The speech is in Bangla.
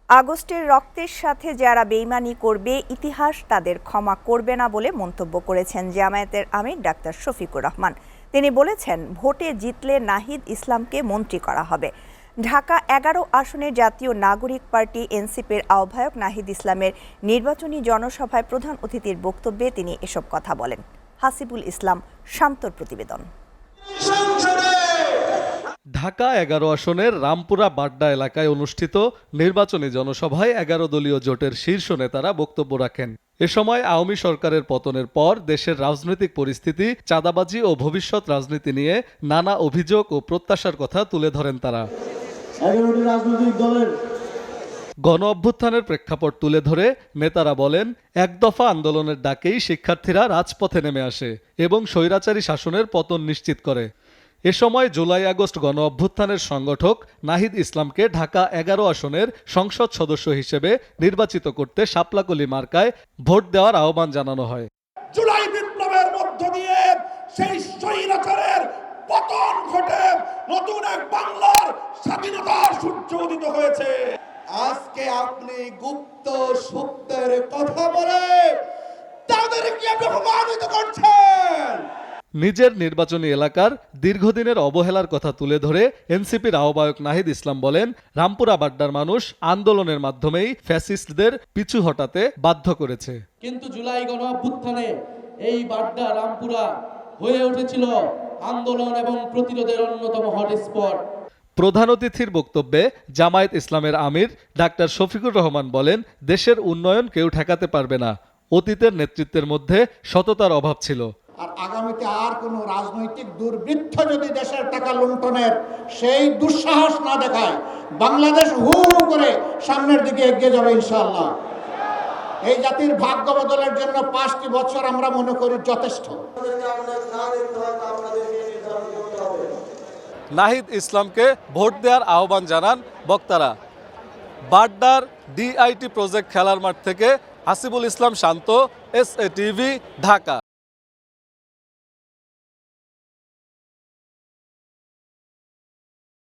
আগস্টের রক্তের সাথে যারা বেইমানি করবে, ইতিহাস তাদের ক্ষমা করবে না বলে মন্তব্য করেছেন জামায়াতের আমির ডাক্তার শফিকুর রহমান। তিনি বলেছেন, ভোটে জিতলে নাহিদ ইসলামকে মন্ত্রী করা হবে। ঢাকা ১১ আসনের জাতীয় নাগরিক পার্টি এনসিপির আহ্বায়ক নাহিদ ইসলামের নির্বাচনী জনসভায় প্রধান অতিথির বক্তব্যে তিনি এসব কথা বলেন। হাসিবুল ইসলাম শান্তর প্রতিবেদন। ঢাকা ১১ আসনের রামপুরা বাড্ডা এলাকায় অনুষ্ঠিত নির্বাচনী জনসভায় ১১ দলীয় জোটের শীর্ষ নেতারা বক্তব্য রাখেন। এ সময় আওয়ামী সরকারের পতনের পর দেশের রাজনৈতিক পরিস্থিতি, চাঁদাবাজি ও ভবিষ্যৎ রাজনীতি নিয়ে নানা অভিযোগ ও প্রত্যাশার কথা তুলে ধরেন তারা। গণ অভ্যুত্থানের প্রেক্ষাপট তুলে ধরে নেতারা বলেন, এক দফা আন্দোলনের ডাকেই শিক্ষার্থীরা রাজপথে নেমে আসে এবং স্বৈরাচারী শাসনের পতন নিশ্চিত করে। এ সময় জুলাই আগস্ট গণ অভ্যুত্থানের সংগঠক নাহিদ ইসলামকে ঢাকা ১১ আসনের সংসদ সদস্য হিসেবে নির্বাচিত করতে শাপলাকলি মার্কায় ভোট দেওয়ার আহ্বান জানানো হয়। জুলাই বিপ্লবের মধ্য দিয়ে সেই স্বৈরাচারের পতন ঘটে নতুন এক বাংলার স্বাধীনতার সূর্য উদিত হয়েছে। আজকে আপনি গুপ্ত সত্যের কথা বলে তাদেরকে অপমানিত করছেন। নিজের নির্বাচনী এলাকার দীর্ঘদিনের অবহেলার কথা তুলে ধরে এনসিপির আহ্বায়ক নাহিদ ইসলাম বলেন, রামপুরা বাড্ডার মানুষ আন্দোলনের মাধ্যমেই ফ্যাসিস্টদের পিছু হটাতে বাধ্য করেছে। কিন্তু জুলাই গণ অভ্যুত্থানে এই বাড্ডা রামপুরা হয়ে উঠেছিল আন্দোলন এবং প্রতিরোধের অন্যতম হটস্পট। প্রধান অতিথির বক্তব্যে জামায়াত ইসলামের আমির ডাক্তার শফিকুর রহমান বলেন, দেশের উন্নয়ন কেউ ঠেকাতে পারবে না। অতীতের নেতৃত্বের মধ্যে সততার অভাব ছিল। আর আগামীতে আর কোনো রাজনৈতিক দুর্বৃত্ত যদি দেশের টাকা লুণ্ঠনের সেই দুঃসাহস না দেখায়, বাংলাদেশ হু হু করে সামনের দিকে এগিয়ে যাবে ইনশাআল্লাহ। এই জাতির ভাগ্য বদলের জন্য 5টি বছর আমরা মনে করি যথেষ্ট। নাহিদ ইসলামকে ভোট দেওয়ার আহ্বান জানান বক্তারা। বাড্ডার ডিআইটি প্রজেক্ট খেলার মাঠ থেকে হাসিবুল ইসলাম শান্ত, SA টিভি, ঢাকা।